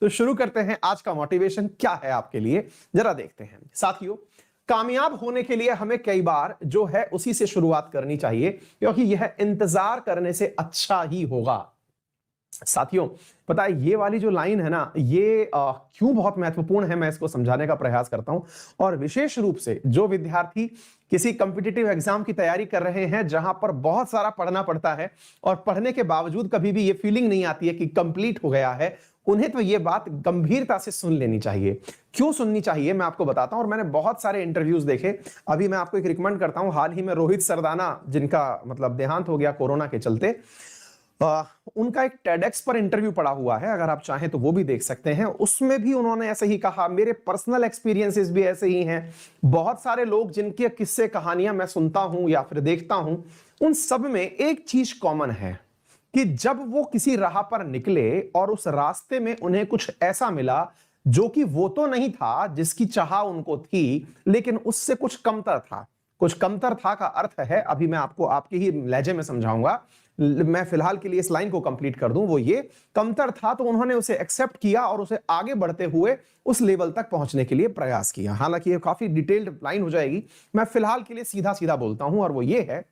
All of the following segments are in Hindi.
तो शुरू करते हैं आज का मोटिवेशन क्या है आपके लिए, जरा देखते हैं। साथियों, कामयाब होने के लिए हमें कई बार जो है उसी से शुरुआत करनी चाहिए, क्योंकि यह इंतजार करने से अच्छा ही होगा। साथियों, पता है ये वाली जो लाइन है ना, ये क्यों बहुत महत्वपूर्ण है, मैं इसको समझाने का प्रयास करता हूं। और विशेष रूप से जो विद्यार्थी किसी कॉम्पिटिटिव एग्जाम की तैयारी कर रहे हैं जहां पर बहुत सारा पढ़ना पड़ता है और पढ़ने के बावजूद कभी भी ये फीलिंग नहीं आती है कि कंप्लीट हो गया है, उन्हें तो ये बात गंभीरता से सुन लेनी चाहिए। क्यों सुननी चाहिए मैं आपको बताता हूं। और मैंने बहुत सारे इंटरव्यूज देखे। अभी मैं आपको एक रिकमेंड करता हूं, हाल ही में रोहित सरदाना, जिनका मतलब देहांत हो गया कोरोना के चलते, उनका एक टेडेक्स पर इंटरव्यू पड़ा हुआ है, अगर आप चाहें तो वो भी देख सकते हैं। उसमें भी उन्होंने ऐसे ही कहा, मेरे पर्सनल एक्सपीरियंसेस भी ऐसे ही हैं। बहुत सारे लोग जिनके किस्से कहानियां मैं सुनता हूं या फिर देखता हूं, उन सब में एक चीज कॉमन है कि जब वो किसी राह पर निकले और उस रास्ते में उन्हें कुछ ऐसा मिला जो कि वो तो नहीं था जिसकी चाह उनको थी, लेकिन उससे कुछ कमतर था। कुछ कमतर था का अर्थ है, अभी मैं आपको आपके ही लहजे में समझाऊंगा, मैं फिलहाल के लिए इस लाइन को कंप्लीट कर दूं। वो ये कमतर था तो उन्होंने उसे एक्सेप्ट किया और उसे आगे बढ़ते हुए उस लेवल तक पहुंचने के लिए प्रयास किया। हालांकि ये काफी डिटेल्ड लाइन हो जाएगी, मैं फिलहाल के लिए सीधा सीधा बोलता हूं, और वो ये है,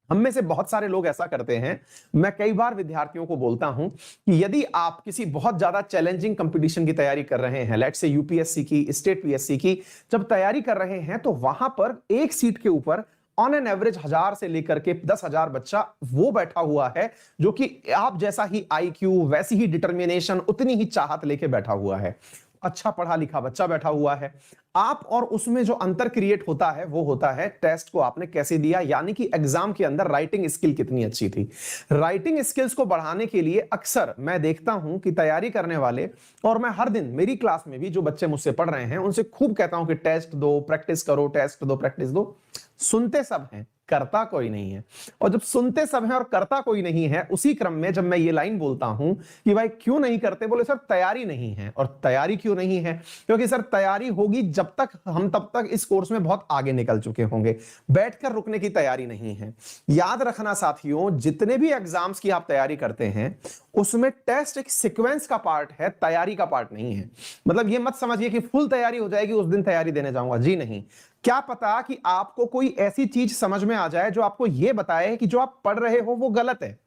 हम में से बहुत सारे लोग ऐसा करते हैं। मैं कई बार विद्यार्थियों को बोलता हूं कि यदि आप किसी बहुत ज्यादा चैलेंजिंग कंपटीशन की तैयारी कर रहे हैं, लेट्स से यूपीएससी की, स्टेट पीएससी की, जब तैयारी कर रहे हैं तो वहां पर एक सीट के ऊपर ऑन एन एवरेज 1000 से लेकर के 10,000 बच्चा वो बैठा हुआ है जो कि आप जैसा ही आईक्यू, वैसी ही डिटर्मिनेशन, उतनी ही चाहत लेके बैठा हुआ है। अच्छा पढ़ा लिखा बच्चा बैठा हुआ है। आप और उसमें जो अंतर क्रिएट होता है वो होता है टेस्ट को आपने कैसे दिया, यानी कि एग्जाम के अंदर राइटिंग स्किल कितनी अच्छी थी। राइटिंग स्किल्स को बढ़ाने के लिए अक्सर मैं देखता हूं कि तैयारी करने वाले, और मैं हर दिन मेरी क्लास में भी जो बच्चे मुझसे पढ़ रहे हैं उनसे खूब कहता हूं कि टेस्ट दो, प्रैक्टिस करो, टेस्ट दो, प्रैक्टिस दो। सुनते सब हैं, करता कोई नहीं है। और जब सुनते सब हैं और करता कोई नहीं है, उसी क्रम में जब मैं ये लाइन बोलता हूं कि भाई क्यों नहीं करते, बोले सर तैयारी नहीं है। और तैयारी क्यों नहीं है? क्योंकि सर तैयारी होगी जब तक हम तब तक इस कोर्स में बहुत आगे निकल चुके होंगे, बैठकर रुकने की तैयारी नहीं है। याद रखना साथियों, जितने भी एग्जाम्स की आप तैयारी करते हैं उसमें टेस्ट एक सीक्वेंस का पार्ट है, तैयारी का पार्ट नहीं है। मतलब ये मत समझिए कि फुल तैयारी हो जाएगी उस दिन तैयारी देने जाऊंगा, जी नहीं। क्या पता कि आपको कोई ऐसी चीज समझ में आ जाए जो आपको यह बताए कि जो आप पढ़ रहे हो वो गलत है।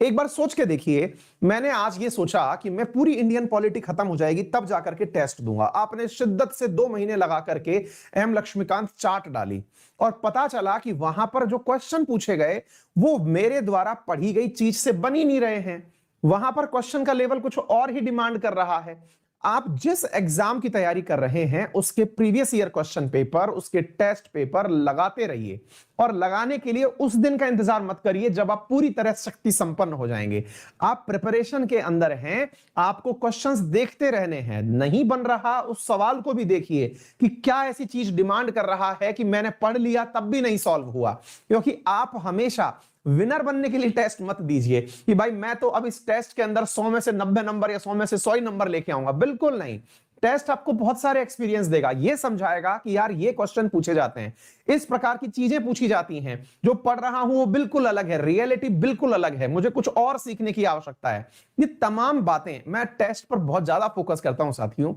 एक बार सोच के देखिए, मैंने आज ये सोचा कि मैं पूरी इंडियन पॉलिटी खत्म हो जाएगी तब जाकर के टेस्ट दूंगा। आपने शिद्दत से 2 महीने लगा करके एम लक्ष्मीकांत चार्ट डाली और पता चला कि वहां पर जो क्वेश्चन पूछे गए वो मेरे द्वारा पढ़ी गई चीज से बन ही नहीं रहे हैं। वहां पर क्वेश्चन का लेवल कुछ और ही डिमांड कर रहा है। आप जिस एग्जाम की तैयारी कर रहे हैं उसके प्रीवियस ईयर क्वेश्चन पेपर, उसके टेस्ट पेपर लगाते रहिए। और लगाने के लिए उस दिन का इंतजार मत करिए जब आप पूरी तरह शक्ति संपन्न हो जाएंगे। आप प्रिपरेशन के अंदर हैं, आपको क्वेश्चंस देखते रहने हैं। नहीं बन रहा उस सवाल को भी देखिए कि क्या ऐसी चीज डिमांड कर रहा है कि मैंने पढ़ लिया तब भी नहीं सॉल्व हुआ। क्योंकि आप हमेशा विनर बनने के लिए टेस्ट मत दीजिए कि भाई मैं तो अब इस टेस्ट के अंदर 100 में से 90 नंबर या 100 में से 100 नंबर लेके आऊंगा। बिल्कुल नहीं। टेस्ट आपको बहुत सारे एक्सपीरियंस देगा, ये समझाएगा कि यार ये क्वेश्चन पूछे जाते हैं, इस प्रकार की चीजें पूछी जाती हैं, जो पढ़ रहा हूं वो बिल्कुल अलग है, रियलिटी बिल्कुल अलग है, मुझे कुछ और सीखने की आवश्यकता है। ये तमाम बातें, मैं टेस्ट पर बहुत ज्यादा फोकस करता हूं साथियों।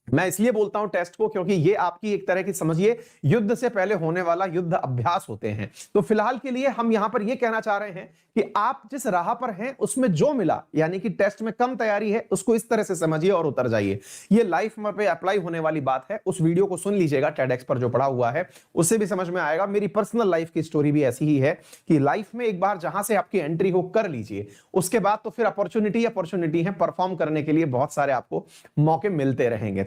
मैं इसलिए बोलता हूं टेस्ट को क्योंकि ये आपकी एक तरह की समझिए युद्ध से पहले होने वाला युद्ध अभ्यास होते हैं। तो फिलहाल के लिए हम यहां पर ये कहना चाह रहे हैं कि आप जिस राह पर हैं उसमें जो मिला, यानी कि टेस्ट में कम तैयारी है, उसको इस तरह से समझिए और उतर जाइए। ये लाइफ में पे अप्लाई होने वाली बात है। उस वीडियो को सुन लीजिएगा टेडेक्स पर जो पड़ा हुआ है, उससे भी समझ में आएगा। मेरी पर्सनल लाइफ की स्टोरी भी ऐसी ही है कि लाइफ में एक बार जहां से आपकी एंट्री हो कर लीजिए, उसके बाद तो फिर अपॉर्चुनिटी है, परफॉर्म करने के लिए बहुत सारे आपको मौके मिलते रहेंगे।